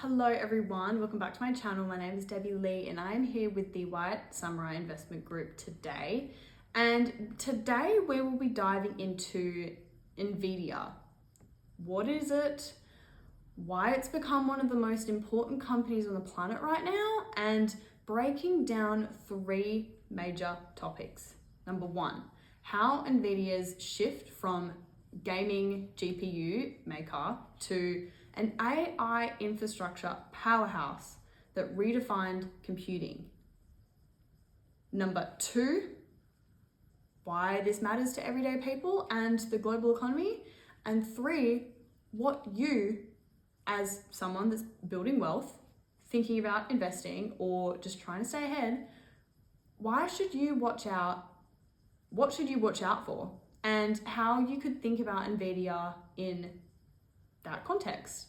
Hello everyone, welcome back to my channel. My name is Debbie Lee and I am here with the White Samurai Investment Group today. And today we will be diving into NVIDIA. What is it? Why it's become one of the most important companies on the planet right now, and breaking down three major topics. Number one, how NVIDIA's shift from gaming GPU maker to an AI infrastructure powerhouse that redefined computing. Number two, why this matters to everyday people and the global economy. And three, what you, as someone that's building wealth, thinking about investing, or just trying to stay ahead, why should you watch out? What should you watch out for? And how you could think about NVIDIA in that context.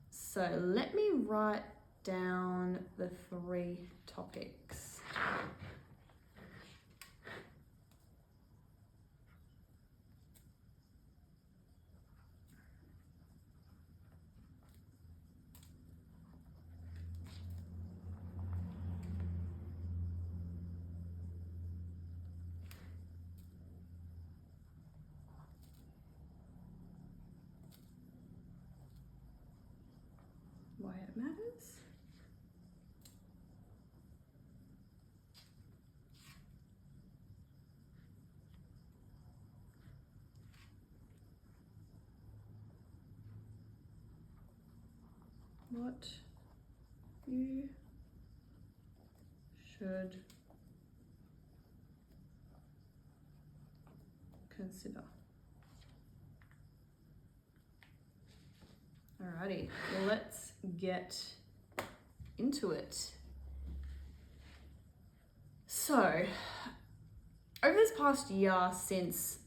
So let me write down the three topics. Why it matters. What you should consider. Alrighty, well, let's get into it. So, over this past year, since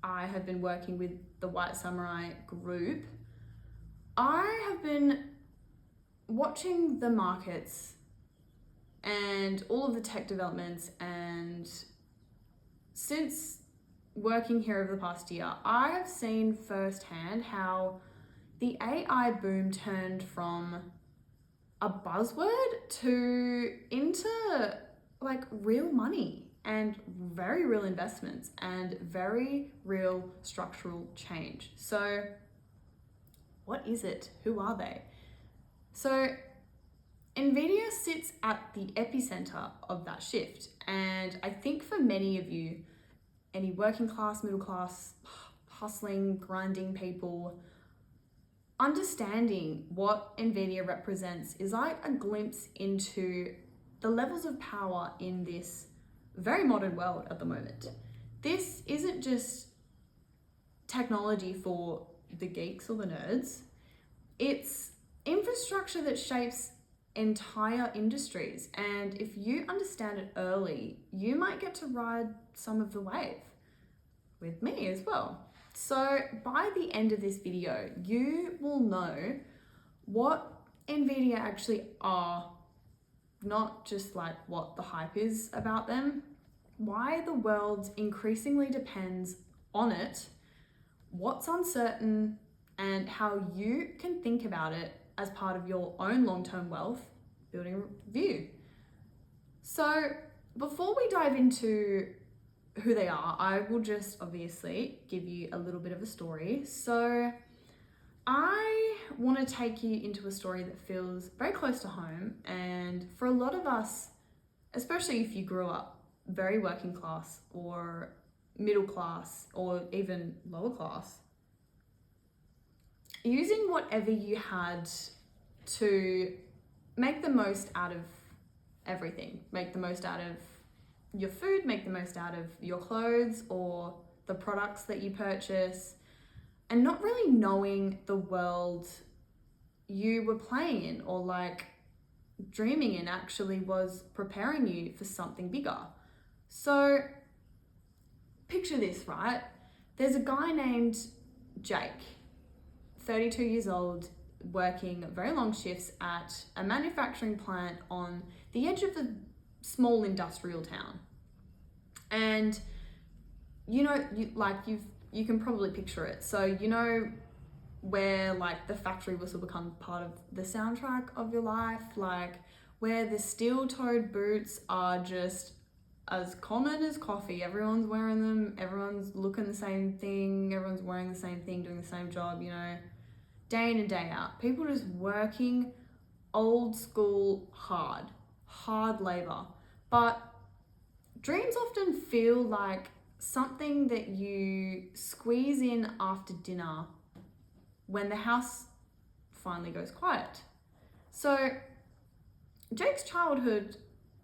I have been working with the White Samurai Group, I have been watching the markets and all of the tech developments, and since working here over the past year, I have seen firsthand how the AI boom turned from a buzzword into like real money and very real investments and very real structural change. So what is it? Who are they? So NVIDIA sits at the epicenter of that shift. And I think for many of you, any working class, middle class, hustling, grinding people, understanding what NVIDIA represents is like a glimpse into the levels of power in this very modern world at the moment. This isn't just technology for the geeks or the nerds. It's infrastructure that shapes entire industries. And if you understand it early, you might get to ride some of the wave with me as well. So by the end of this video, you will know what NVIDIA actually are, not just like what the hype is about them, why the world increasingly depends on it, what's uncertain, and how you can think about it as part of your own long-term wealth building view. So before we dive into who they are, I will just obviously give you a little bit of a story. So I want to take you into a story that feels very close to home, and for a lot of us, especially if you grew up very working class or middle class or even lower class, using whatever you had to make the most out of everything, make the most out of your food, make the most out of your clothes or the products that you purchase, and not really knowing the world you were playing in or like dreaming in actually was preparing you for something bigger. So picture this, right? There's a guy named Jake, 32 years old, working very long shifts at a manufacturing plant on the edge of a small industrial town. And you know, you can probably picture it. So, you know, where like the factory whistle becomes part of the soundtrack of your life, like where the steel-toed boots are just as common as coffee. Everyone's wearing them, everyone's looking the same thing, everyone's wearing the same thing, doing the same job, you know, day in and day out. People just working old school hard labor. But dreams often feel like something that you squeeze in after dinner when the house finally goes quiet. So Jake's childhood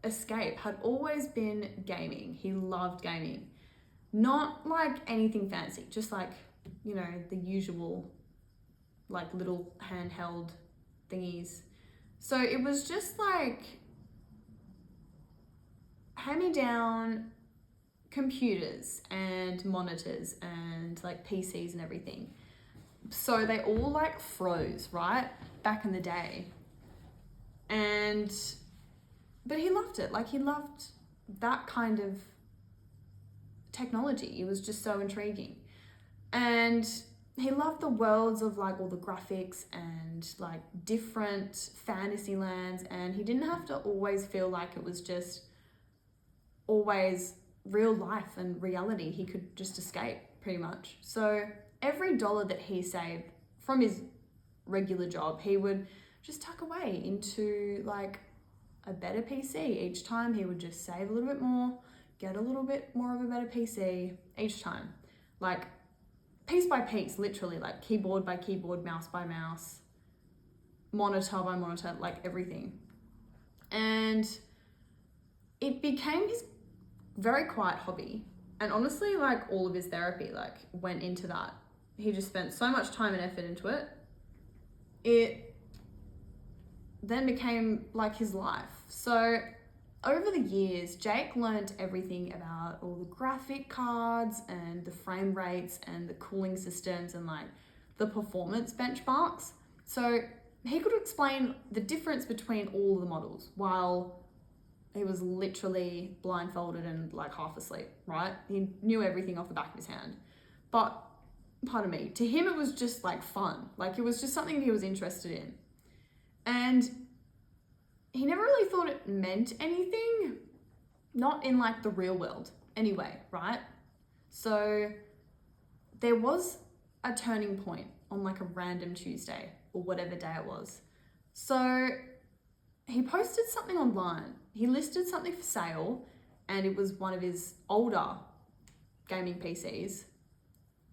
escape had always been gaming. He loved gaming. Not like anything fancy, just like, you know, the usual like little handheld thingies. So it was just like hand-me-down computers and monitors and like PCs and everything. So they all like froze, right? Back in the day. But he loved it. Like he loved that kind of technology. It was just so intriguing. And he loved the worlds of like all the graphics and like different fantasy lands. And he didn't have to always feel like it was just always real life and reality. He could just escape pretty much. So every dollar that he saved from his regular job, he would just tuck away into like a better PC. Each time he would just save a little bit more, get a little bit more of a better PC each time. Like piece by piece, literally, like keyboard by keyboard, mouse by mouse, monitor by monitor, like everything. And it became his very quiet hobby. And honestly, like all of his therapy like went into that. He just spent so much time and effort into it. It then became like his life. So over the years, Jake learned everything about all the graphic cards and the frame rates and the cooling systems and like the performance benchmarks. So he could explain the difference between all the models while he was literally blindfolded and like half asleep, right? He knew everything off the back of his hand. But, pardon me, to him it was just like fun. Like it was just something he was interested in. And he never really thought it meant anything, not in like the real world anyway, right? So there was a turning point on like a random Tuesday or whatever day it was. So he posted something online. He listed something for sale and it was one of his older gaming PCs,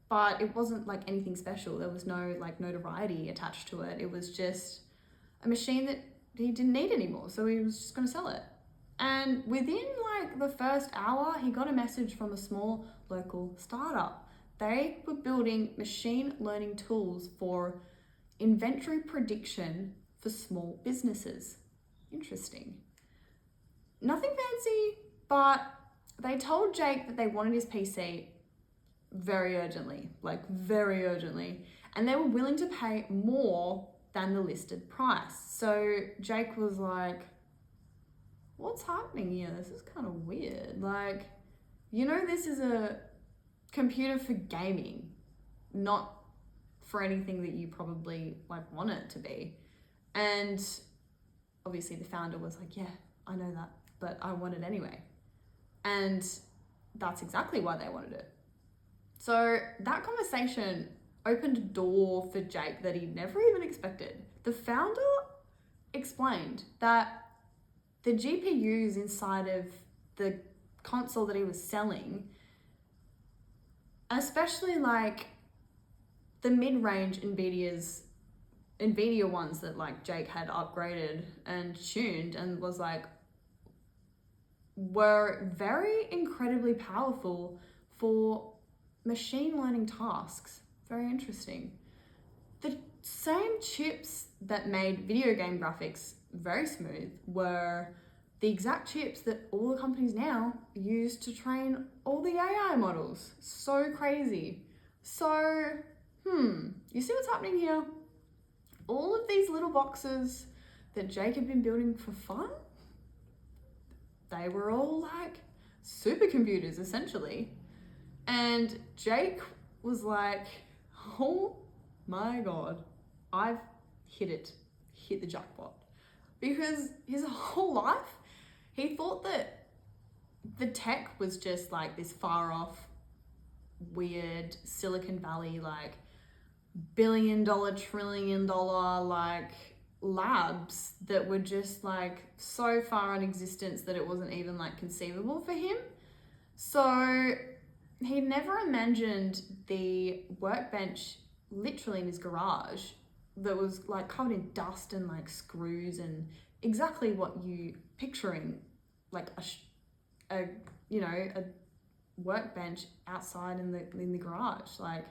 but it wasn't like anything special. There was no like notoriety attached to it. It was just a machine that he didn't need anymore, so he was just going to sell it. And within like the first hour, he got a message from a small local startup. They were building machine learning tools for inventory prediction for small businesses. Interesting. Nothing fancy, but they told Jake that they wanted his PC very urgently, and they were willing to pay more than the listed price. So Jake was like, what's happening here? This is kind of weird. Like, you know, this is a computer for gaming, not for anything that you probably like want it to be. And obviously the founder was like, yeah, I know that, but I want it anyway. And that's exactly why they wanted it. So that conversation opened a door for Jake that he never even expected. The founder explained that the GPUs inside of the console that he was selling, especially like the mid-range NVIDIA ones that like Jake had upgraded and tuned and was like, were very incredibly powerful for machine learning tasks. Very interesting. The same chips that made video game graphics very smooth were the exact chips that all the companies now use to train all the AI models. So crazy. So, you see what's happening here? All of these little boxes that Jake had been building for fun, they were all like supercomputers essentially. And Jake was like, oh my God, I've hit the jackpot. Because his whole life, he thought that the tech was just like this far off, weird Silicon Valley, like billion-dollar, trillion-dollar, like labs that were just like so far in existence that it wasn't even like conceivable for him. So he never imagined the workbench literally in his garage that was like covered in dust and like screws and exactly what you picturing, like a workbench outside in the garage, like.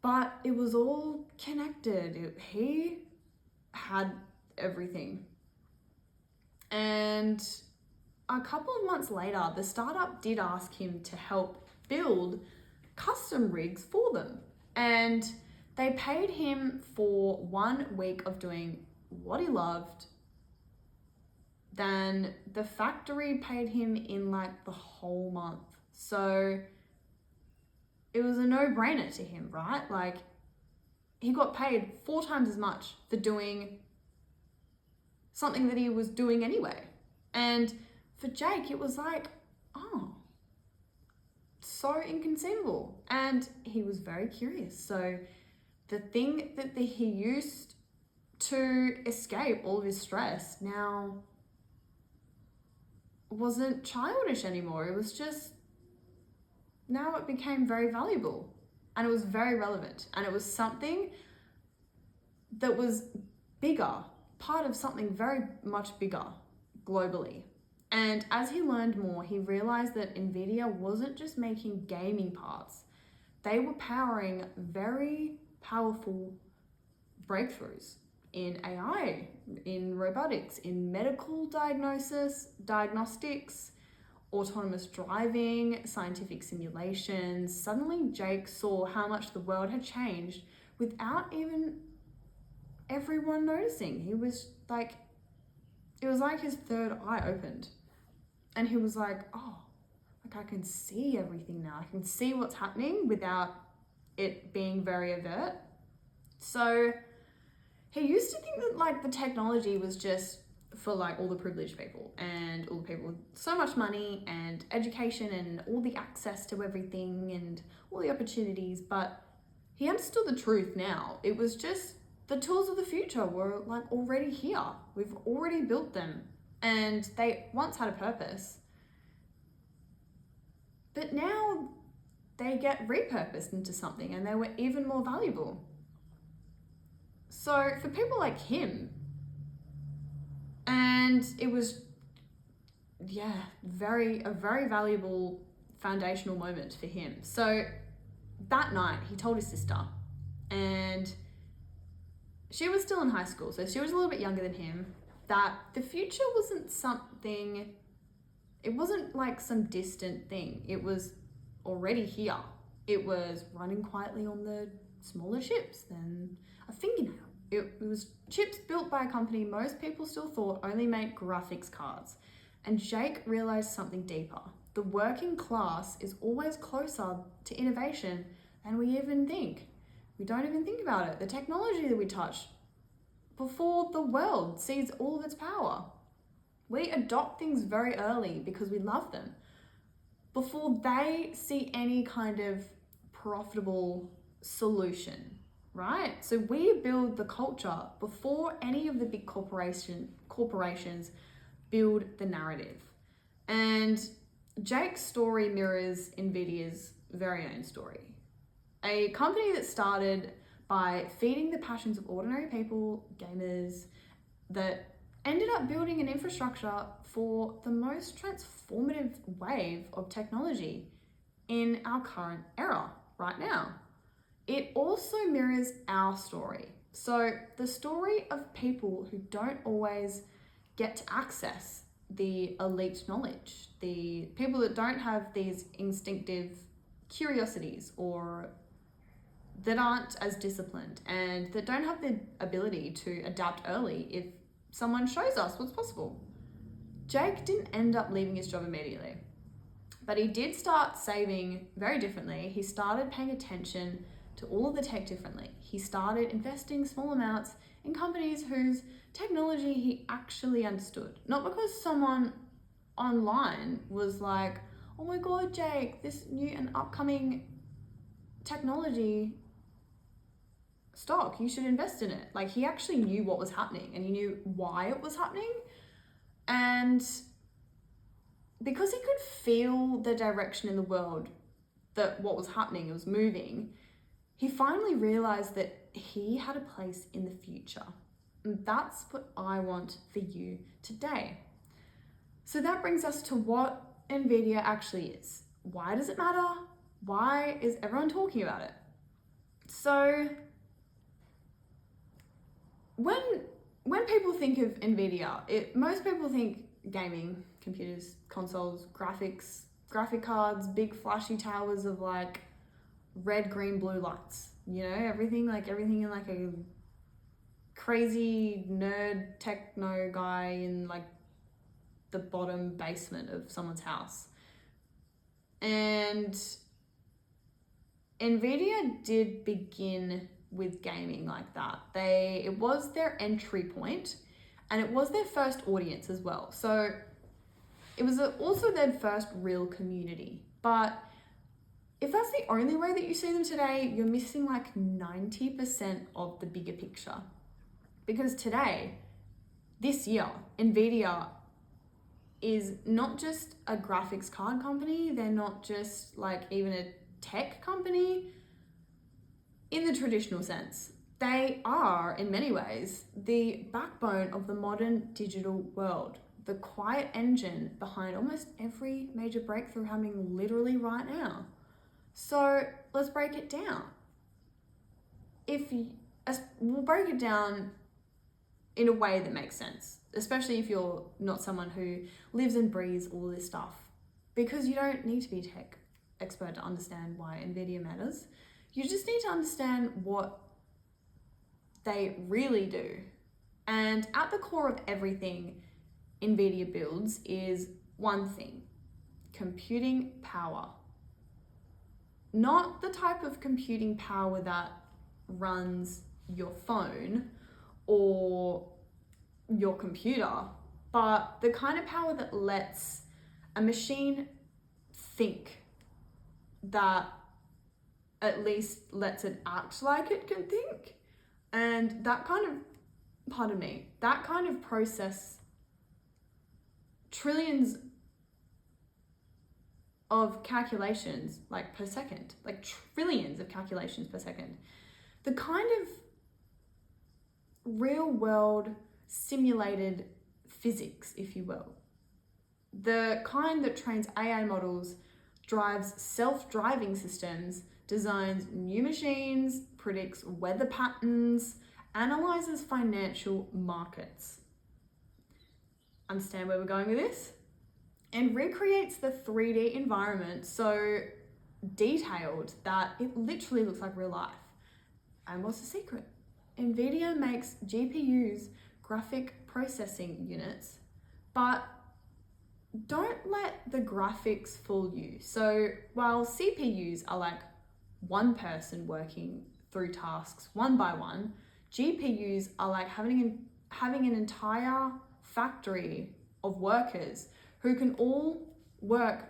But it was all connected. He had everything. And a couple of months later, the startup did ask him to help build custom rigs for them. And they paid him for 1 week of doing what he loved. Then the factory paid him in like the whole month. So it was a no-brainer to him, right? Like, he got paid 4 times as much for doing something that he was doing anyway. And for Jake, it was like, oh, so inconceivable. And he was very curious. So the thing that he used to escape all of his stress now wasn't childish anymore. It was just, now it became very valuable and it was very relevant, and it was something that was bigger, part of something very much bigger globally. And as he learned more, he realized that NVIDIA wasn't just making gaming parts. They were powering very powerful breakthroughs in AI, in robotics, in medical diagnostics, autonomous driving, scientific simulations. Suddenly Jake saw how much the world had changed without even everyone noticing. He was like, it was like his third eye opened. And he was like, oh, like I can see everything now. I can see what's happening without it being very overt. So he used to think that like the technology was just for like all the privileged people and all the people with so much money and education and all the access to everything and all the opportunities. But he understood the truth now. It was just the tools of the future were like already here. We've already built them and they once had a purpose. But now they get repurposed into something and they were even more valuable. So for people like him, and it was, a very valuable foundational moment for him. So that night he told his sister, and she was still in high school, so she was a little bit younger than him, that the future wasn't something, it wasn't like some distant thing. It was already here. It was running quietly on the smaller chips than a fingernail. It was chips built by a company most people still thought only made graphics cards. And Jake realized something deeper. The working class is always closer to innovation than we even think. We don't even think about it. The technology that we touch before the world sees all of its power. We adopt things very early because we love them, before they see any kind of profitable solution. Right? So we build the culture before any of the big corporations build the narrative. And Jake's story mirrors NVIDIA's very own story. A company that started by feeding the passions of ordinary people, gamers, that ended up building an infrastructure for the most transformative wave of technology in our current era right now. It also mirrors our story. So the story of people who don't always get to access the elite knowledge, the people that don't have these instinctive curiosities or that aren't as disciplined and that don't have the ability to adapt early if someone shows us what's possible. Jake didn't end up leaving his job immediately, but he did start saving very differently. He started paying attention to all of the tech differently. He started investing small amounts in companies whose technology he actually understood. Not because someone online was like, oh my God, Jake, this new and upcoming technology stock, you should invest in it. Like, he actually knew what was happening and he knew why it was happening. And because he could feel the direction in the world that what was happening, it was moving, he finally realized that he had a place in the future. And that's what I want for you today. So that brings us to what NVIDIA actually is. Why does it matter? Why is everyone talking about it? So when people think of NVIDIA, most people think gaming, computers, consoles, graphics, graphic cards, big flashy towers of like red, green, blue lights. You know, everything in like a crazy nerd techno guy in like the bottom basement of someone's house. And NVIDIA did begin with gaming like that. It was their entry point and it was their first audience as well. So it was also their first real community. But if that's the only way that you see them today, you're missing like 90% of the bigger picture. Because today, this year, NVIDIA is not just a graphics card company, they're not just like even a tech company in the traditional sense. They are, in many ways, the backbone of the modern digital world, the quiet engine behind almost every major breakthrough happening literally right now. So let's break it down. We'll break it down in a way that makes sense, especially if you're not someone who lives and breathes all this stuff, because you don't need to be a tech expert to understand why NVIDIA matters. You just need to understand what they really do. And at the core of everything NVIDIA builds is one thing: computing power. Not the type of computing power that runs your phone or your computer, but the kind of power that lets a machine think, that at least lets it act like it can think. And that kind of process trillions of calculations like per second, like trillions of calculations per second. The kind of real world simulated physics, if you will. The kind that trains AI models, drives self-driving systems, designs new machines, predicts weather patterns, analyzes financial markets. Understand where we're going with this? And recreates the 3D environment so detailed that it literally looks like real life. And what's the secret? NVIDIA makes GPUs, graphic processing units, but don't let the graphics fool you. So while CPUs are like one person working through tasks one by one, GPUs are like having an entire factory of workers who can all work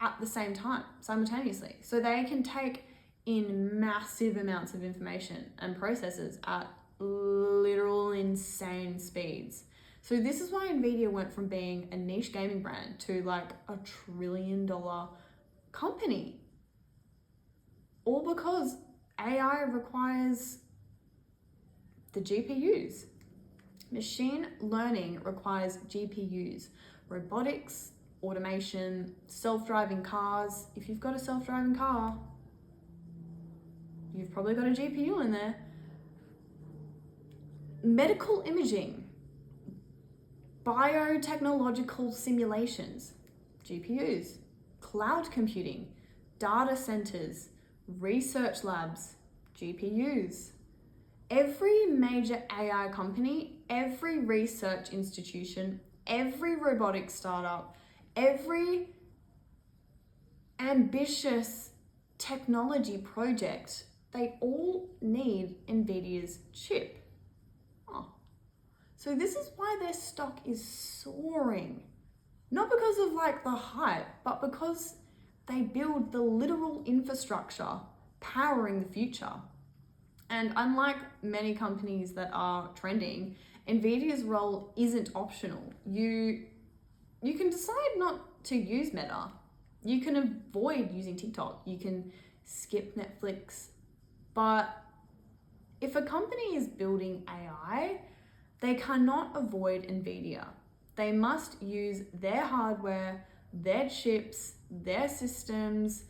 at the same time, simultaneously. So they can take in massive amounts of information and processes at literal insane speeds. So this is why NVIDIA went from being a niche gaming brand to like $1 trillion company. All because AI requires the GPUs. Machine learning requires GPUs. Robotics, automation, self-driving cars. If you've got a self-driving car, you've probably got a GPU in there. Medical imaging, biotechnological simulations, GPUs. Cloud computing, data centers, research labs, GPUs. Every major AI company, every research institution, every robotics startup, every ambitious technology project they all need NVIDIA's chip. Oh. So this is why their stock is soaring. Not because of like the hype, but because they build the literal infrastructure powering the future. And unlike many companies that are trending, NVIDIA's role isn't optional. You can decide not to use Meta. You can avoid using TikTok. You can skip Netflix. But if a company is building AI, they cannot avoid NVIDIA. They must use their hardware, their chips, their systems,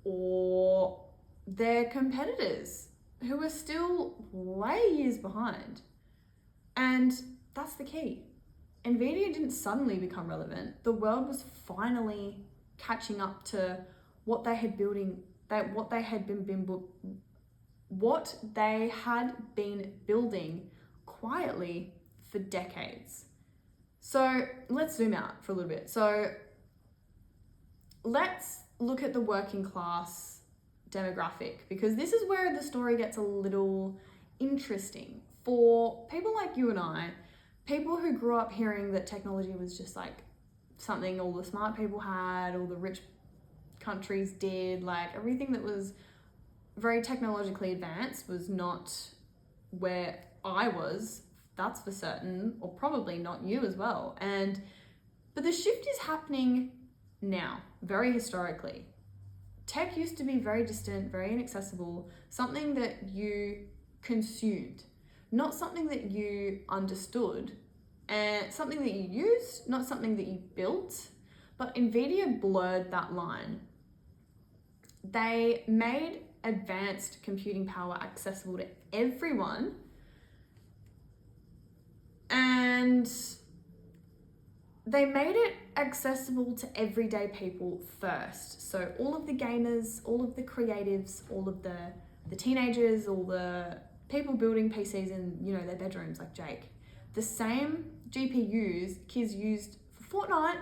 or their competitors who are still way years behind. And that's the key. NVIDIA didn't suddenly become relevant. The world was finally catching up to what they had been building quietly for decades. So let's zoom out for a little bit. So let's look at the working class demographic, because this is where the story gets a little interesting. For people like you and I, people who grew up hearing that technology was just like something all the smart people had, all the rich countries did, like everything that was very technologically advanced was not where I was, that's for certain, or probably not you as well. But the shift is happening now, very historically. Tech used to be very distant, very inaccessible, something that you consumed, not something that you understood, and something that you used, not something that you built. But NVIDIA blurred that line. They made advanced computing power accessible to everyone, and they made it accessible to everyday people first. So all of the gamers, all of the creatives, all of the teenagers, all the people building PCs in, their bedrooms like Jake. The same GPUs kids used for Fortnite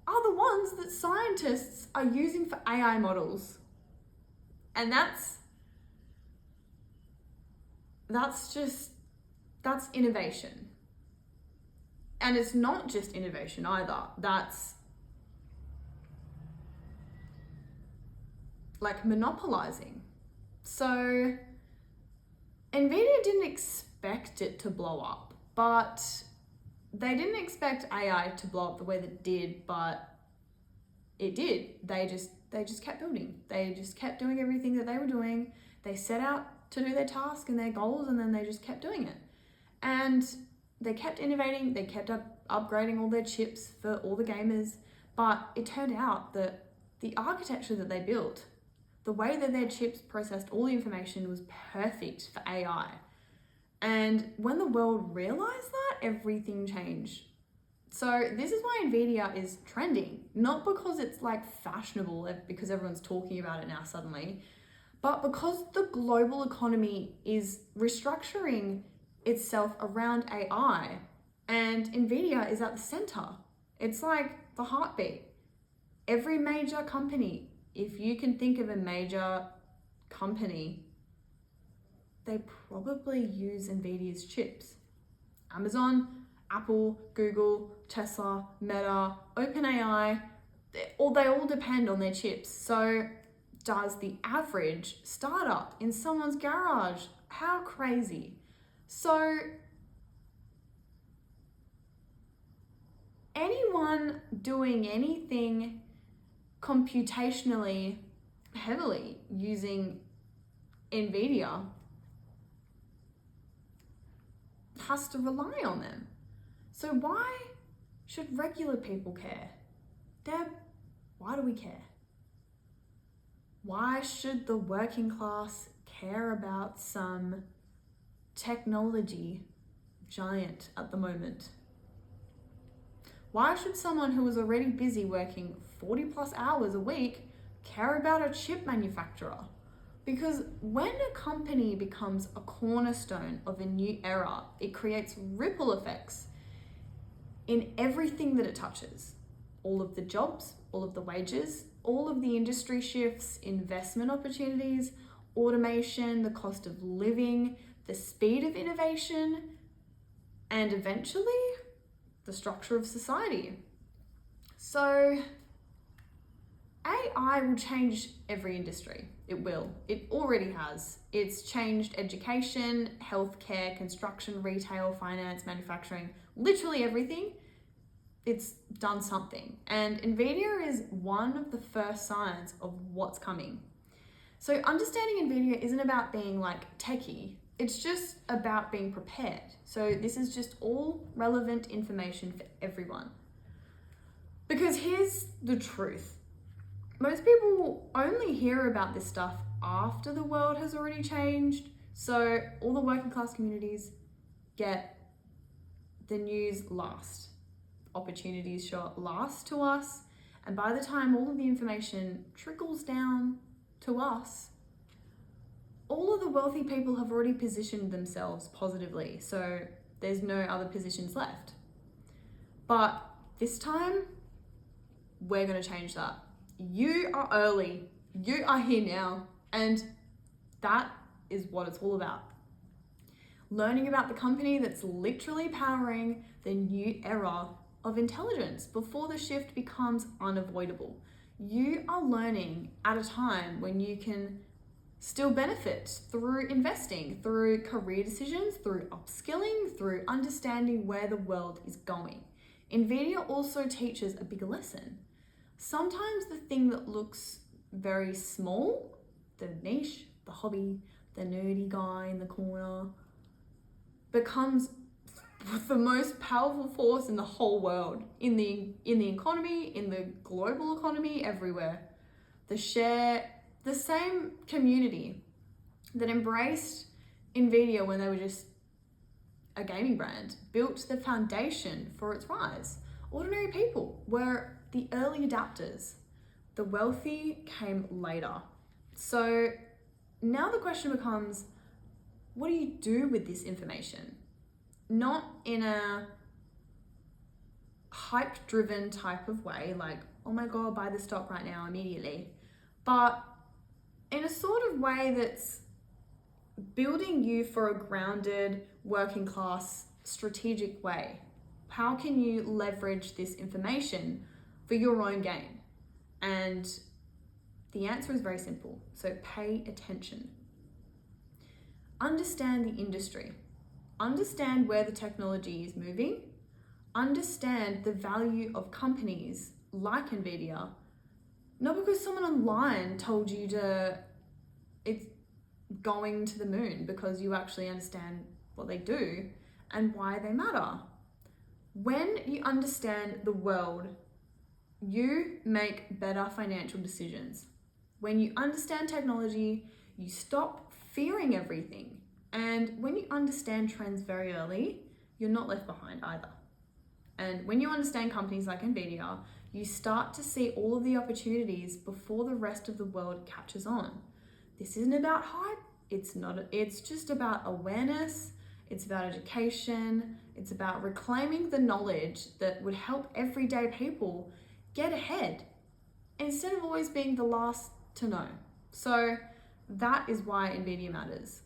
are the ones that scientists are using for AI models. And that's innovation. And it's not just innovation either. That's like monopolizing. So NVIDIA didn't expect it to blow up, but they didn't expect AI to blow up the way that it did, but it did. They just kept building. They just kept doing everything that they were doing. They set out to do their task and their goals, and then they just kept doing it. And they kept innovating. They kept upgrading all their chips for all the gamers. But it turned out that the architecture that they built, the way that their chips processed all the information, was perfect for AI. And when the world realized that, everything changed. So this is why NVIDIA is trending, not because it's like fashionable, because everyone's talking about it now suddenly, but because the global economy is restructuring itself around AI, and NVIDIA is at the center. It's like the heartbeat. Every major company, if you can think of a major company, they probably use NVIDIA's chips. Amazon, Apple, Google, Tesla, Meta, OpenAI, they all depend on their chips. So does the average startup in someone's garage? How crazy. So anyone doing anything computationally heavily using NVIDIA has to rely on them. So why should regular people care? Deb, why do we care? Why should the working class care about some technology giant at the moment? Why should someone who is already busy working 40 plus hours a week care about a chip manufacturer? Because when a company becomes a cornerstone of a new era, it creates ripple effects in everything that it touches. All of the jobs, all of the wages, all of the industry shifts, investment opportunities, automation, the cost of living, the speed of innovation, and eventually the structure of society. So AI will change every industry. It will. It already has. It's changed education, healthcare, construction, retail, finance, manufacturing, literally everything. It's done something. And NVIDIA is one of the first signs of what's coming. So understanding NVIDIA isn't about being like techie. It's just about being prepared. So this is just all relevant information for everyone. Because here's the truth. Most people only hear about this stuff after the world has already changed. So all the working class communities get the news last. Opportunities show up last to us. And by the time all of the information trickles down to us, all of the wealthy people have already positioned themselves positively. So there's no other positions left. But this time, we're going to change that. You are early, you are here now, and that is what it's all about. Learning about the company that's literally powering the new era of intelligence before the shift becomes unavoidable. You are learning at a time when you can still benefit through investing, through career decisions, through upskilling, through understanding where the world is going. NVIDIA also teaches a big lesson. Sometimes the thing that looks very small, the niche, the hobby, the nerdy guy in the corner, becomes the most powerful force in the whole world, in the economy, in the global economy, everywhere. The same community that embraced NVIDIA when they were just a gaming brand built the foundation for its rise. Ordinary people were the early adapters. The wealthy came later. So now the question becomes, what do you do with this information? Not in a hype-driven type of way, like, oh my God, buy the stock right now, immediately. But in a sort of way that's building you for a grounded, working class, strategic way. How can you leverage this information for your own gain? And the answer is very simple. So pay attention. Understand the industry. Understand where the technology is moving. Understand the value of companies like NVIDIA. Not because someone online told you it's going to the moon, because you actually understand what they do and why they matter. When you understand the world, you make better financial decisions. When you understand technology, you stop fearing everything. And when you understand trends very early, you're not left behind either. And when you understand companies like NVIDIA, you start to see all of the opportunities before the rest of the world catches on. This isn't about hype. It's just about awareness. It's about education. It's about reclaiming the knowledge that would help everyday people get ahead instead of always being the last to know. So that is why NVIDIA matters.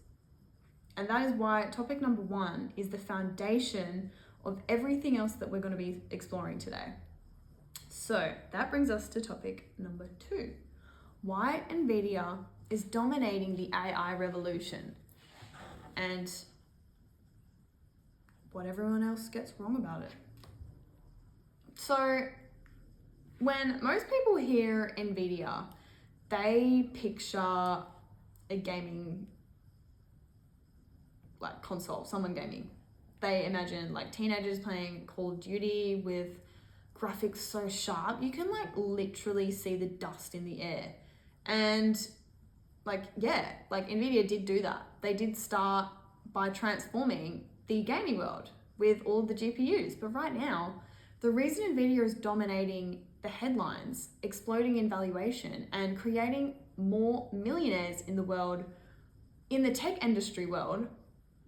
And that is why topic number 1 is the foundation of everything else that we're going to be exploring today. So that brings us to topic number 2, why NVIDIA is dominating the AI revolution and what everyone else gets wrong about it. So when most people hear NVIDIA, they picture a gaming console, someone gaming. They imagine teenagers playing Call of Duty with graphics so sharp, you can literally see the dust in the air. And NVIDIA did do that. They did start by transforming the gaming world with all the GPUs. But right now, the reason NVIDIA is dominating the headlines, exploding in valuation, and creating more millionaires in the world, in the tech industry world,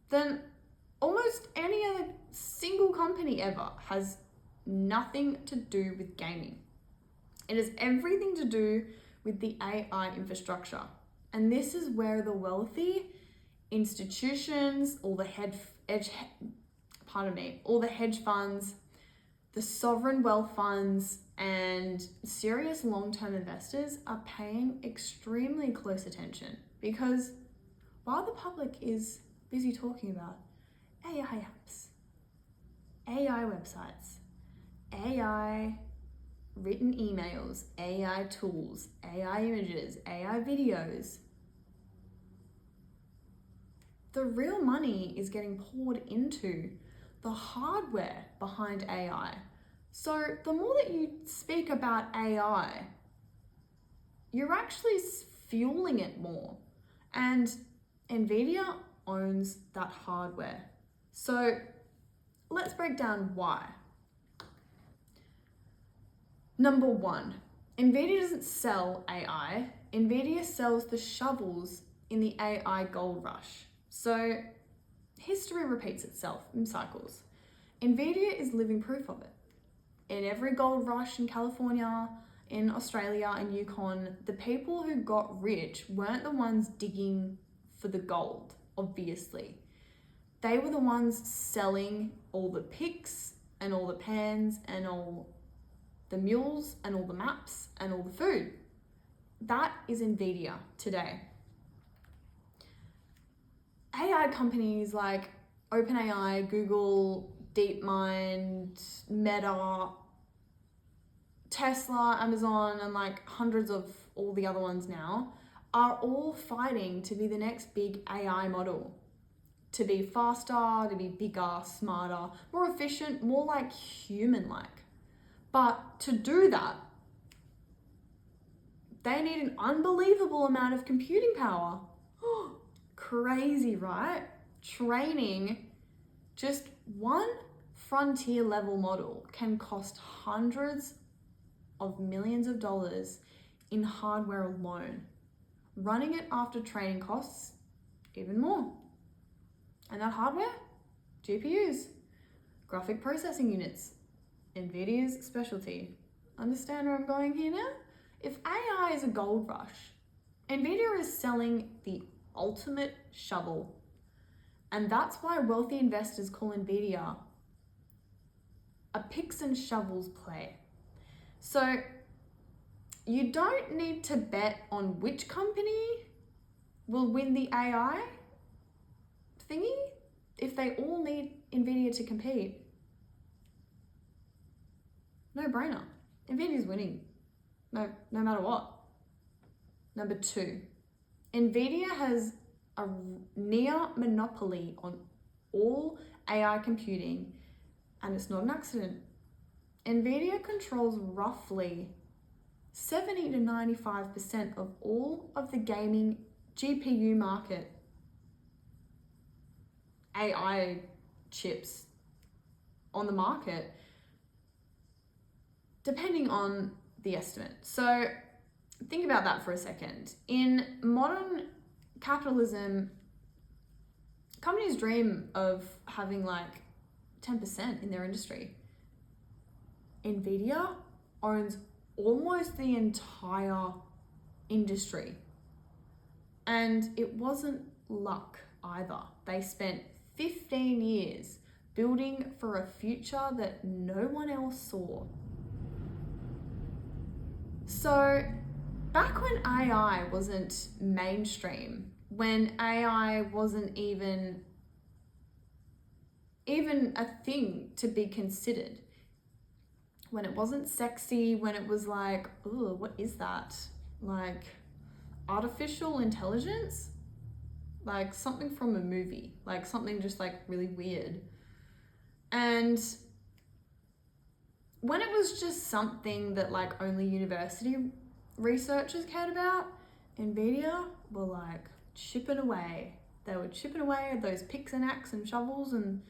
than almost any other single company ever, has nothing to do with gaming. It has everything to do with the AI infrastructure. And this is where the wealthy institutions, all the hedge funds, the sovereign wealth funds, and serious long-term investors are paying extremely close attention, because while the public is busy talking about AI apps, AI websites, AI written emails, AI tools, AI images, AI videos, the real money is getting poured into the hardware behind AI. So the more that you speak about AI, you're actually fueling it more. And NVIDIA owns that hardware. So let's break down why. Number one, NVIDIA doesn't sell AI. NVIDIA sells the shovels in the AI gold rush. So history repeats itself in cycles. NVIDIA is living proof of it. In every gold rush in California, in Australia, and Yukon, the people who got rich weren't the ones digging for the gold, obviously. They were the ones selling all the picks and all the pans and all the mules and all the maps and all the food. That is NVIDIA today. AI companies like OpenAI, Google, DeepMind, Meta, Tesla, Amazon, and like hundreds of all the other ones now are all fighting to be the next big AI model. To be faster, to be bigger, smarter, more efficient, more like human-like. But to do that, they need an unbelievable amount of computing power. Crazy, right? Training just one frontier level model can cost hundreds of millions of dollars in hardware alone. Running it after training costs even more. And that hardware? GPUs, graphic processing units, NVIDIA's specialty. Understand where I'm going here now? If AI is a gold rush, NVIDIA is selling the ultimate shovel. And that's why wealthy investors call NVIDIA a picks and shovels play. So you don't need to bet on which company will win the AI thingy if they all need NVIDIA to compete. No brainer. NVIDIA's winning. No matter what. Number two, NVIDIA has a near monopoly on all AI computing, and it's not an accident. NVIDIA controls roughly 70 to 95% of all of the gaming GPU market. AI chips on the market, depending on the estimate. So think about that for a second. In modern capitalism, companies dream of having like 10% in their industry. NVIDIA owns almost the entire industry. And it wasn't luck either. They spent 15 years building for a future that no one else saw. So back when AI wasn't mainstream, when AI wasn't even a thing to be considered, when it wasn't sexy, when it was like, ooh, what is that? Like artificial intelligence? Like something from a movie, like something just like really weird. And when it was just something that like only university researchers cared about, NVIDIA were like chipping away. They were chipping away at those picks and axes and shovels, and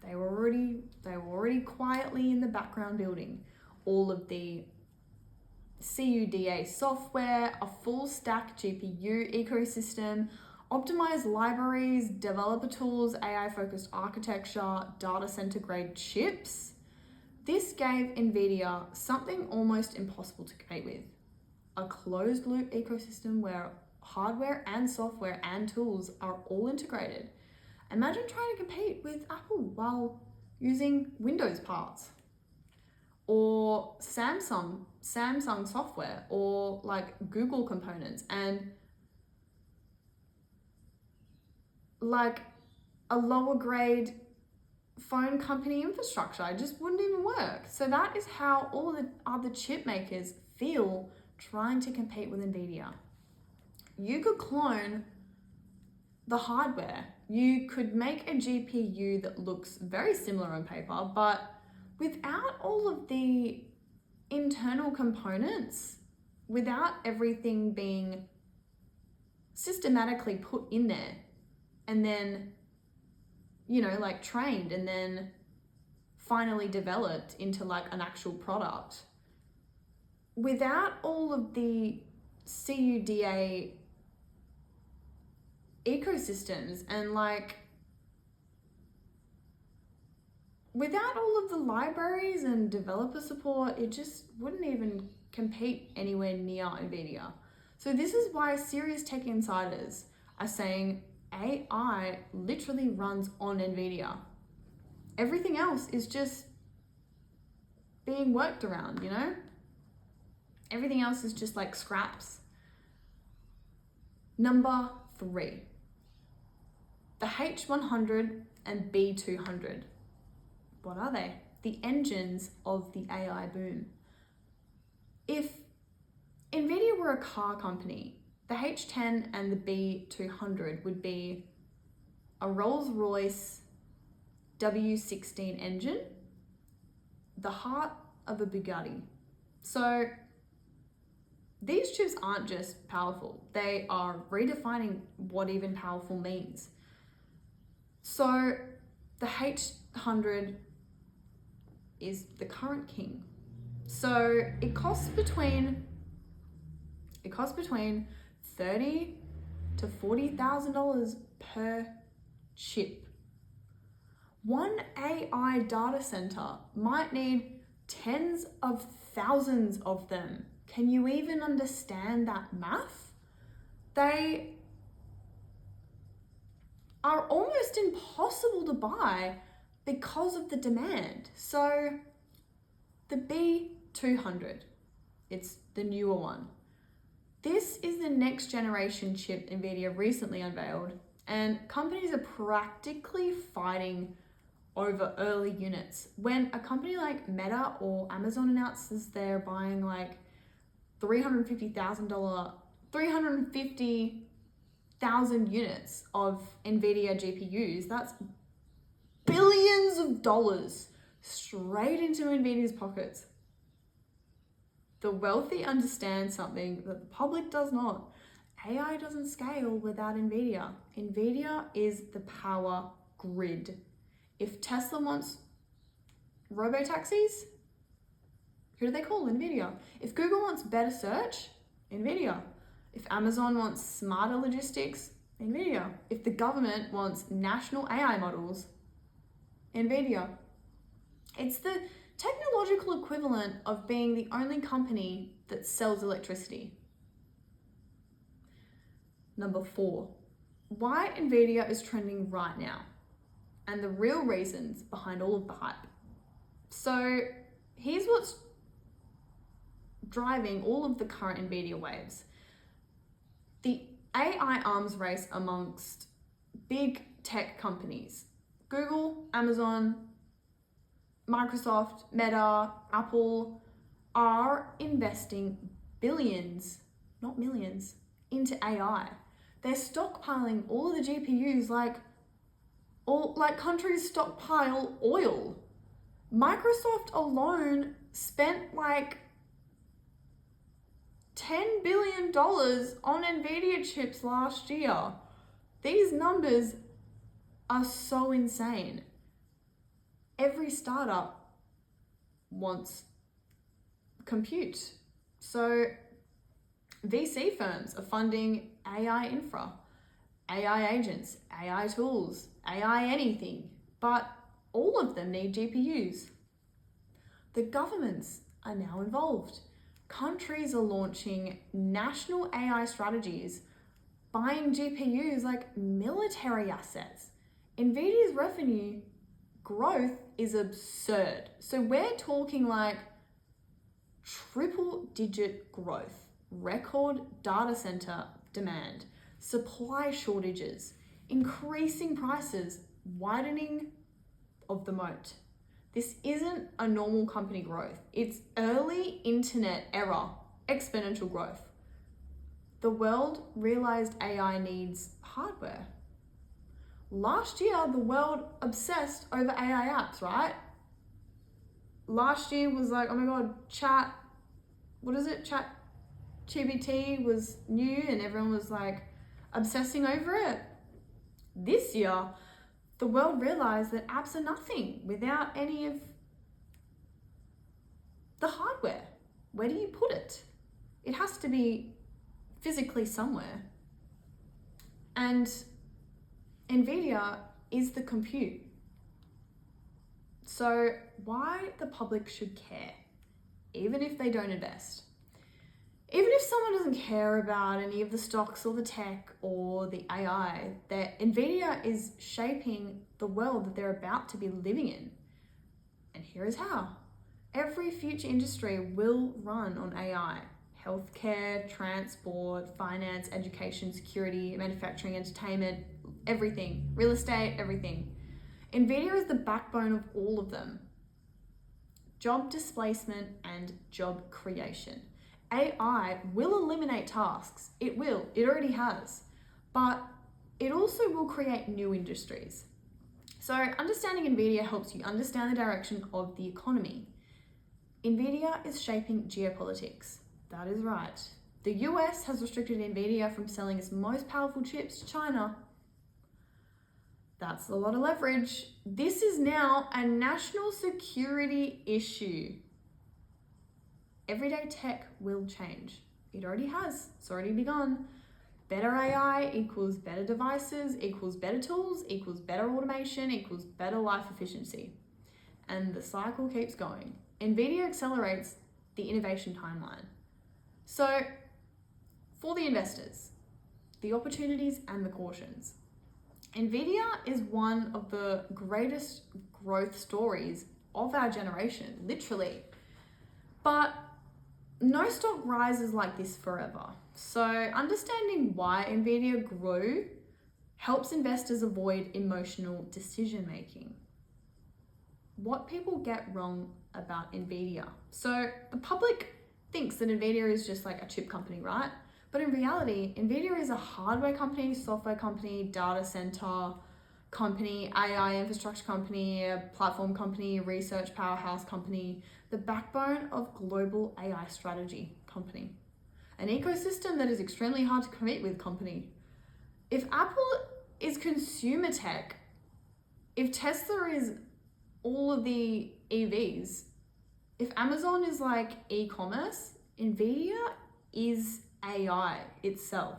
they were already quietly in the background building all of the CUDA software, a full stack GPU ecosystem, optimized libraries, developer tools, AI focused architecture, data center grade chips. This gave NVIDIA something almost impossible to compete with. A closed loop ecosystem where hardware and software and tools are all integrated. Imagine trying to compete with Apple while using Windows parts, or Samsung software, or like Google components, and like a lower grade phone company infrastructure. It just wouldn't even work. So that is how all the other chip makers feel trying to compete with NVIDIA. You could clone the hardware. You could make a GPU that looks very similar on paper, but without all of the internal components, without everything being systematically put in there and then, like trained and then finally developed into like an actual product, without all of the CUDA ecosystems and like without all of the libraries and developer support, it just wouldn't even compete anywhere near NVIDIA. So this is why serious tech insiders are saying AI literally runs on NVIDIA. Everything else is just being worked around, Everything else is just like scraps. Number 3, the H100 and B200. What are they? The engines of the AI boom. If NVIDIA were a car company, the H10 and the B200 would be a Rolls-Royce W16 engine, the heart of a Bugatti. So these chips aren't just powerful, they are redefining what even powerful means. So the H100 is the current king. So it costs between $30,000 to $40,000 per chip. One AI data center might need tens of thousands of them. Can you even understand that math? They are almost impossible to buy because of the demand. So the B200, it's the newer one. This is the next generation chip NVIDIA recently unveiled, and companies are practically fighting over early units. When a company like Meta or Amazon announces they're buying like $350,000 units of NVIDIA GPUs, that's billions of dollars straight into NVIDIA's pockets. The wealthy understand something that the public does not. AI doesn't scale without NVIDIA. NVIDIA is the power grid. If Tesla wants robo-taxis, who do they call? NVIDIA. If Google wants better search, NVIDIA. If Amazon wants smarter logistics, NVIDIA. If the government wants national AI models, NVIDIA. It's the technological equivalent of being the only company that sells electricity. Number 4, why NVIDIA is trending right now and the real reasons behind all of the hype. So here's what's driving all of the current NVIDIA waves. The AI arms race amongst big tech companies. Google, Amazon, Microsoft, Meta, Apple are investing billions, not millions, into AI. They're stockpiling all of the GPUs like countries stockpile oil. Microsoft alone spent like $10 billion on NVIDIA chips last year. These numbers are so insane. Every startup wants compute. So VC firms are funding AI infra, AI agents, AI tools, AI anything, but all of them need GPUs. The governments are now involved. Countries are launching national AI strategies buying GPUs like military assets. NVIDIA's revenue growth is absurd. So we're talking like triple digit growth, record data center demand, supply shortages, increasing prices, widening of the moat. This isn't a normal company growth. It's early internet era exponential growth. The world realized AI needs hardware. Last year, the world obsessed over AI apps, right? Last year was like, oh my God, Chat GPT was new and everyone was like obsessing over it. This year, the world realized that apps are nothing without any of the hardware. Where do you put it? It has to be physically somewhere. And NVIDIA is the compute. So why the public should care, even if they don't invest? Even if someone doesn't care about any of the stocks or the tech or the AI, that NVIDIA is shaping the world that they're about to be living in. And here is how. Every future industry will run on AI. Healthcare, transport, finance, education, security, manufacturing, entertainment, everything. Real estate, everything. NVIDIA is the backbone of all of them. Job displacement and job creation. AI will eliminate tasks. It will. It already has. But it also will create new industries. So understanding NVIDIA helps you understand the direction of the economy. NVIDIA is shaping geopolitics. That is right. The US has restricted NVIDIA from selling its most powerful chips to China. That's a lot of leverage. This is now a national security issue. Everyday tech will change. It already has. It's already begun. Better AI equals better devices, equals better tools, equals better automation, equals better life efficiency. And the cycle keeps going. NVIDIA accelerates the innovation timeline. So, for the investors, the opportunities and the cautions. NVIDIA is one of the greatest growth stories of our generation, literally. But no stock rises like this forever. So understanding why NVIDIA grew helps investors avoid emotional decision making. What people get wrong about NVIDIA. So the public thinks that NVIDIA is just like a chip company, right? But in reality, NVIDIA is a hardware company, software company, data center company, AI infrastructure company, a platform company, a research powerhouse company, the backbone of global AI strategy company, an ecosystem that is extremely hard to compete with company. If Apple is consumer tech, if Tesla is all of the EVs, if Amazon is like e-commerce, NVIDIA is AI itself.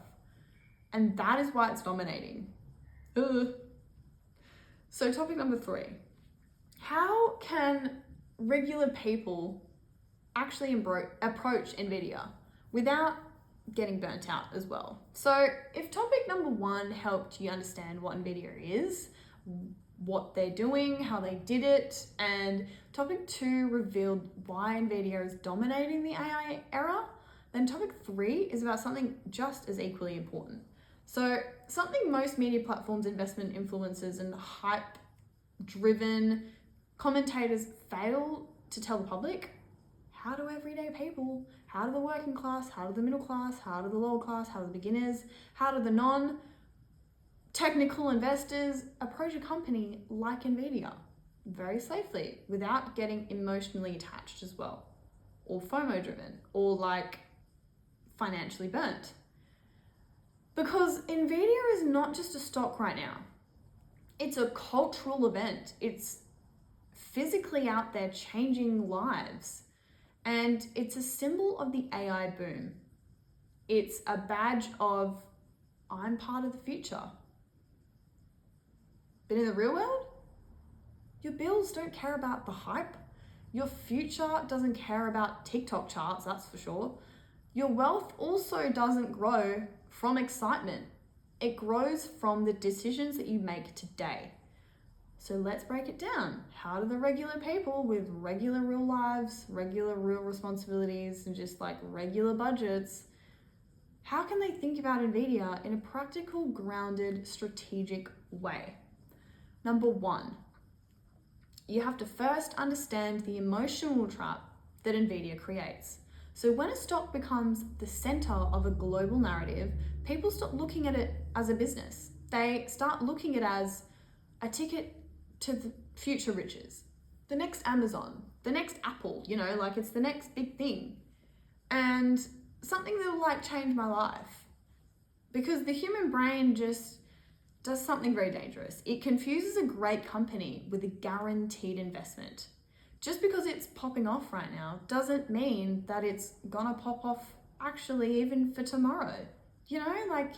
And that is why it's dominating. So topic number 3, how can regular people actually approach NVIDIA without getting burnt out as well? So if topic number 1 helped you understand what NVIDIA is, what they're doing, how they did it, and topic 2 revealed why NVIDIA is dominating the AI era, then topic 3 is about something just as equally important. So something most media platforms, investment influencers, and hype-driven commentators fail to tell the public: how do everyday people, how do the working class, how do the middle class, how do the lower class, how do the beginners, how do the non-technical investors approach a company like NVIDIA very safely without getting emotionally attached as well, or FOMO-driven, or like financially burnt? Because NVIDIA is not just a stock right now. It's a cultural event. It's physically out there changing lives. And it's a symbol of the AI boom. It's a badge of, I'm part of the future. But in the real world, your bills don't care about the hype. Your future doesn't care about TikTok charts, that's for sure. Your wealth also doesn't grow from excitement. It grows from the decisions that you make today. So let's break it down. How do the regular people with regular real lives, regular real responsibilities, and just like regular budgets, how can they think about NVIDIA in a practical, grounded, strategic way? Number one, you have to first understand the emotional trap that NVIDIA creates. So when a stock becomes the center of a global narrative, people stop looking at it as a business. They start looking at it as a ticket to the future riches, the next Amazon, the next Apple, like it's the next big thing. And something that'll like change my life. Because the human brain just does something very dangerous. It confuses a great company with a guaranteed investment. Just because it's popping off right now doesn't mean that it's gonna pop off actually even for tomorrow. Like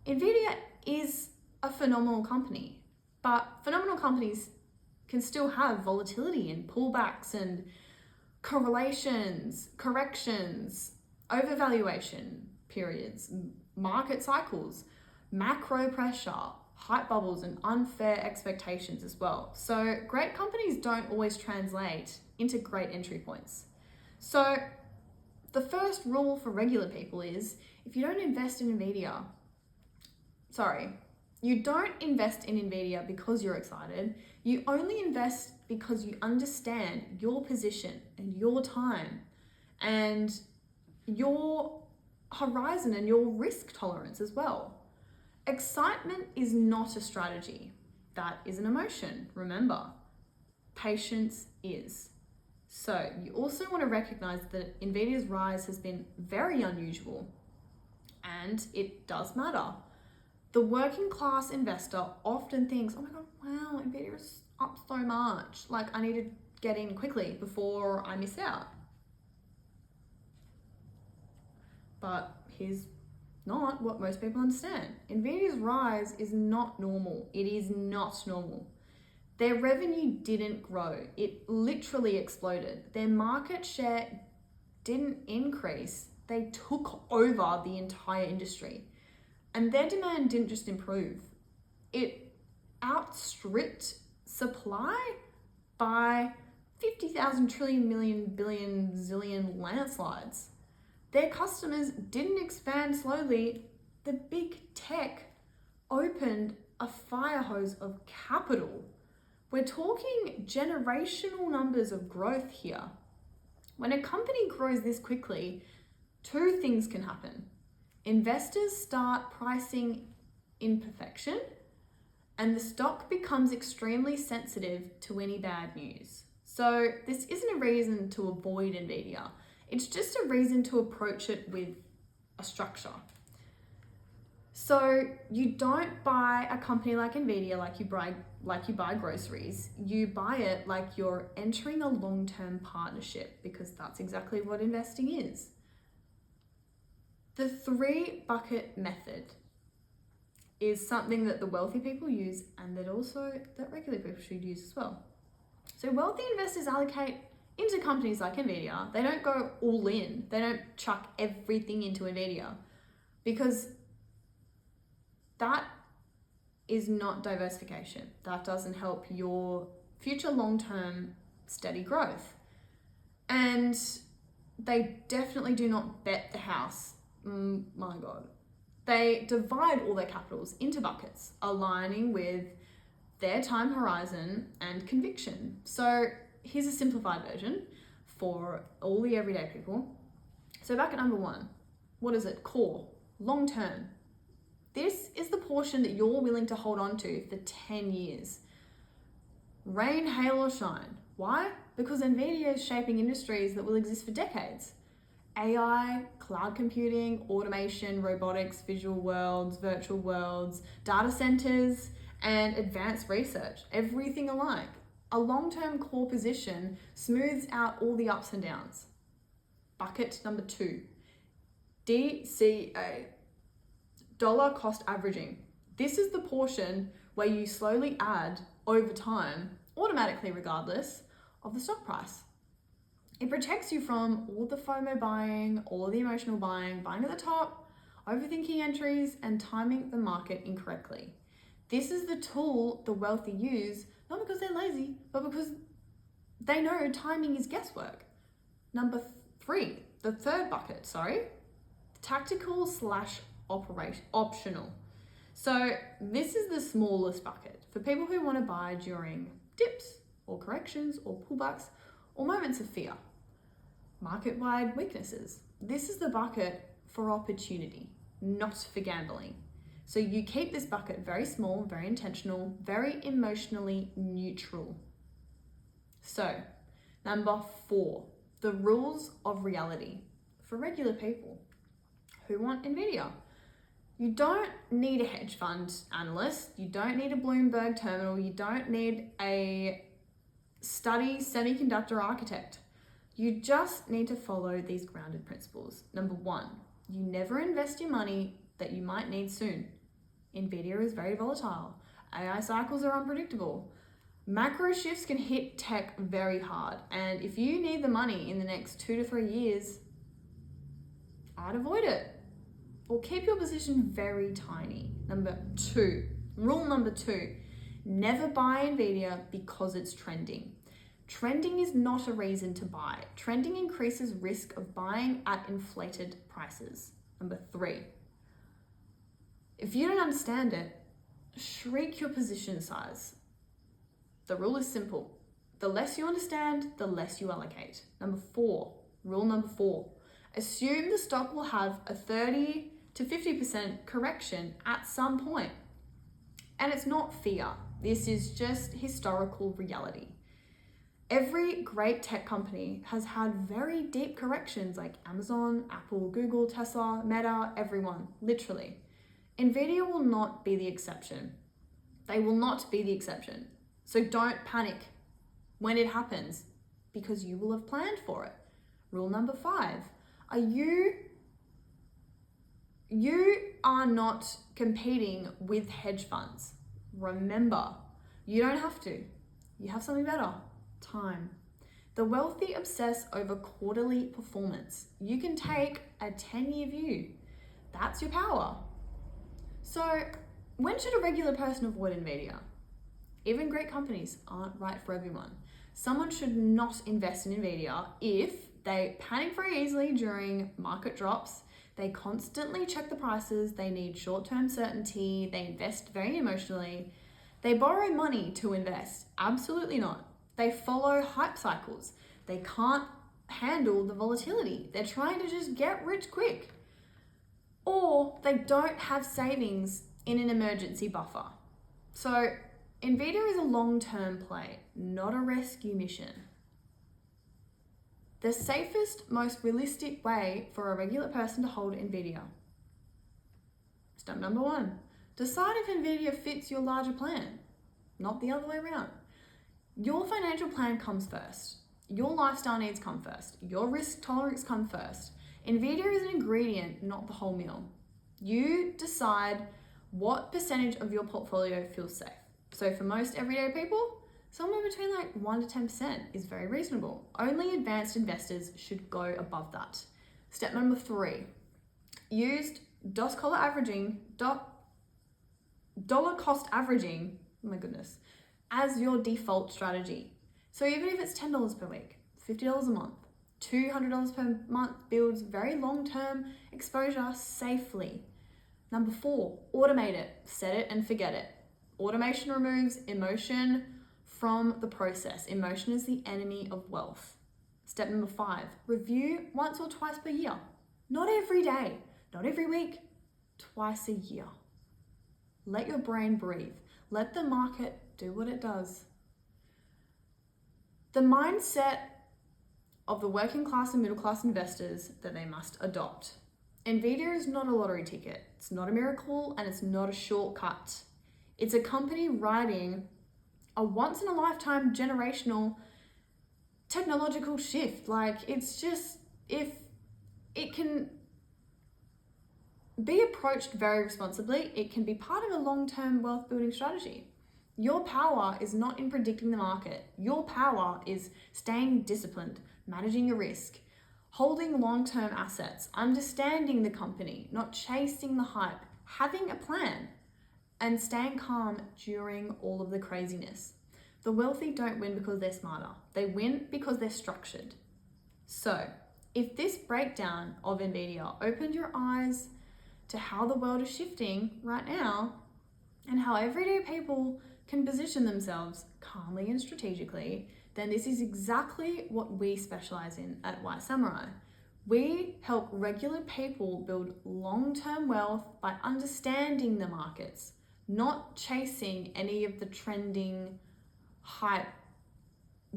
NVIDIA is a phenomenal company, but phenomenal companies can still have volatility and pullbacks and correlations, corrections, overvaluation periods, market cycles, macro pressure, hype bubbles, and unfair expectations as well. So great companies don't always translate into great entry points. So the first rule for regular people is if you don't invest in NVIDIA, you don't invest in NVIDIA because you're excited. You only invest because you understand your position and your time and your horizon and your risk tolerance as well. Excitement is not a strategy. That is an emotion. Remember, patience is. So you also want to recognize that NVIDIA's rise has been very unusual, and it does matter. The working class investor often thinks, oh my God, wow, NVIDIA is up so much. Like I need to get in quickly before I miss out. But here's not what most people understand. NVIDIA's rise is not normal. It is not normal. Their revenue didn't grow. It literally exploded. Their market share didn't increase. They took over the entire industry. And their demand didn't just improve. It outstripped supply by 50,000 trillion million billion zillion landslides. Their customers didn't expand slowly. The big tech opened a fire hose of capital. We're talking generational numbers of growth here. When a company grows this quickly, two things can happen. Investors start pricing imperfection, and the stock becomes extremely sensitive to any bad news. So this isn't a reason to avoid NVIDIA. It's just a reason to approach it with a structure. So you don't buy a company like NVIDIA like you buy groceries. You buy it like you're entering a long-term partnership, because that's exactly what investing is. The 3-bucket method is something that the wealthy people use and that regular people should use as well. So wealthy investors allocate into companies like NVIDIA. They don't go all in. They don't chuck everything into NVIDIA, because that is not diversification. That doesn't help your future long-term steady growth. And they definitely do not bet the house. My God. They divide all their capitals into buckets, aligning with their time horizon and conviction. So here's a simplified version for all the everyday people. So bucket number 1, what is it? Core, long term. This is the portion that you're willing to hold on to for 10 years. Rain, hail, or shine. Why? Because NVIDIA is shaping industries that will exist for decades. AI, cloud computing, automation, robotics, visual worlds, virtual worlds, data centers, and advanced research, everything alike. A long-term core position smooths out all the ups and downs. Bucket number 2, DCA, dollar cost averaging. This is the portion where you slowly add over time, automatically regardless of the stock price. It protects you from all the FOMO buying, all the emotional buying at the top, overthinking entries, and timing the market incorrectly. This is the tool the wealthy use, not because they're lazy, but because they know timing is guesswork. Number 3, the third bucket, tactical / optional. So this is the smallest bucket for people who want to buy during dips or corrections or pullbacks or moments of fear. Market-wide weaknesses. This is the bucket for opportunity, not for gambling. So you keep this bucket very small, very intentional, very emotionally neutral. So, number 4, the rules of reality for regular people who want NVIDIA. You don't need a hedge fund analyst. You don't need a Bloomberg terminal. You don't need a study semiconductor architect. You just need to follow these grounded principles. Number 1, you never invest your money that you might need soon. NVIDIA is very volatile. AI cycles are unpredictable. Macro shifts can hit tech very hard. And if you need the money in the next 2 to 3 years, I'd avoid it. Or keep your position very tiny. Rule number 2, never buy NVIDIA because it's trending. Trending is not a reason to buy. Trending increases risk of buying at inflated prices. Number 3, if you don't understand it, shrink your position size. The rule is simple. The less you understand, the less you allocate. Rule number 4, assume the stock will have a 30 to 50% correction at some point. And it's not fear. This is just historical reality. Every great tech company has had very deep corrections like Amazon, Apple, Google, Tesla, Meta, everyone, literally. NVIDIA will not be the exception. They will not be the exception. So don't panic when it happens because you will have planned for it. Rule number 5, you are not competing with hedge funds. Remember, you don't have to. You have something better. Time. The wealthy obsess over quarterly performance. You can take a 10-year view. That's your power. So when should a regular person avoid NVIDIA? Even great companies aren't right for everyone. Someone should not invest in NVIDIA if they panic very easily during market drops, they constantly check the prices, they need short-term certainty, they invest very emotionally, they borrow money to invest. Absolutely not. They follow hype cycles. They can't handle the volatility. They're trying to just get rich quick. Or they don't have savings in an emergency buffer. So NVIDIA is a long-term play, not a rescue mission. The safest, most realistic way for a regular person to hold NVIDIA. Step number 1, decide if NVIDIA fits your larger plan, not the other way around. Your financial plan comes first. Your lifestyle needs come first. Your risk tolerance come first. NVIDIA is an ingredient, not the whole meal. You decide what percentage of your portfolio feels safe. So for most everyday people, somewhere between 1 to 10% is very reasonable. Only advanced investors should go above that. Step number 3, use dollar cost averaging, oh my goodness, as your default strategy. So even if it's $10 per week, $50 a month, $200 per month builds very long-term exposure safely. Number 4, automate it, set it and forget it. Automation removes emotion from the process. Emotion is the enemy of wealth. Step number 5, review once or twice per year. Not every day, not every week, twice a year. Let your brain breathe. Let the market do what it does. The mindset of the working class and middle class investors that they must adopt. NVIDIA is not a lottery ticket. It's not a miracle and it's not a shortcut. It's a company riding a once in a lifetime generational technological shift. It's just, if it can be approached very responsibly, it can be part of a long-term wealth building strategy. Your power is not in predicting the market. Your power is staying disciplined, managing your risk, holding long-term assets, understanding the company, not chasing the hype, having a plan, and staying calm during all of the craziness. The wealthy don't win because they're smarter. They win because they're structured. So, if this breakdown of NVIDIA opened your eyes to how the world is shifting right now and how everyday people can position themselves calmly and strategically, then this is exactly what we specialize in at White Samurai. We help regular people build long-term wealth by understanding the markets, not chasing any of the trending hype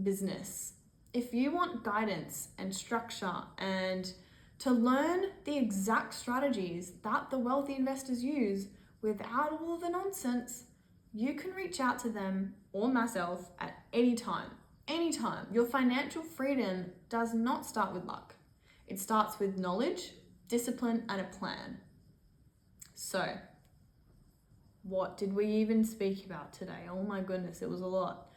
business. If you want guidance and structure and to learn the exact strategies that the wealthy investors use without all of the nonsense, you can reach out to them or myself at any time. Anytime. Your financial freedom does not start with luck. It starts with knowledge, discipline, and a plan. So, what did we even speak about today? Oh my goodness, it was a lot.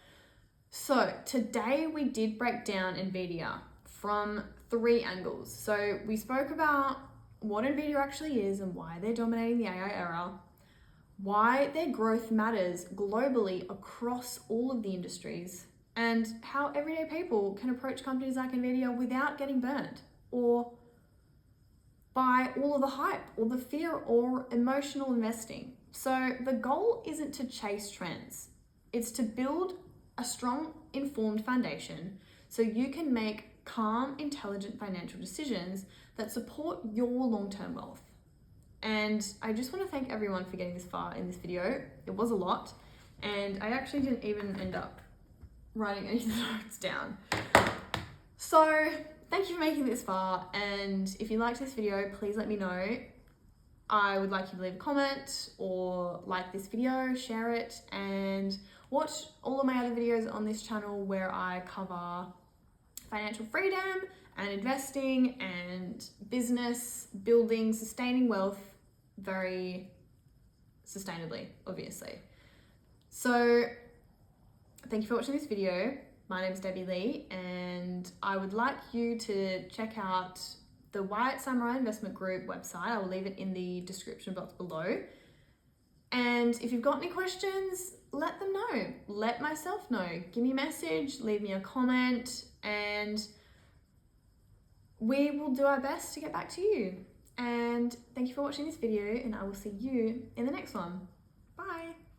So, today we did break down NVIDIA from 3 angles. So, we spoke about what NVIDIA actually is and why they're dominating the AI era, why their growth matters globally across all of the industries, and how everyday people can approach companies like NVIDIA without getting burned or by all of the hype or the fear or emotional investing. So the goal isn't to chase trends. It's to build a strong, informed foundation so you can make calm, intelligent financial decisions that support your long-term wealth. And I just want to thank everyone for getting this far in this video. It was a lot, and I actually didn't even end up writing any of the notes down. So thank you for making this far, and if you liked this video, please let me know. I would like you to leave a comment or like this video, share it, and watch all of my other videos on this channel where I cover financial freedom and investing and business, building, sustaining wealth very sustainably, obviously. So thank you for watching this video. My name is Debbie Lee, and I would like you to check out the White Samurai Investment Group website. I will leave it in the description box below. And if you've got any questions, let them know. Let myself know. Give me a message, leave me a comment, and we will do our best to get back to you. And thank you for watching this video, and I will see you in the next one. Bye.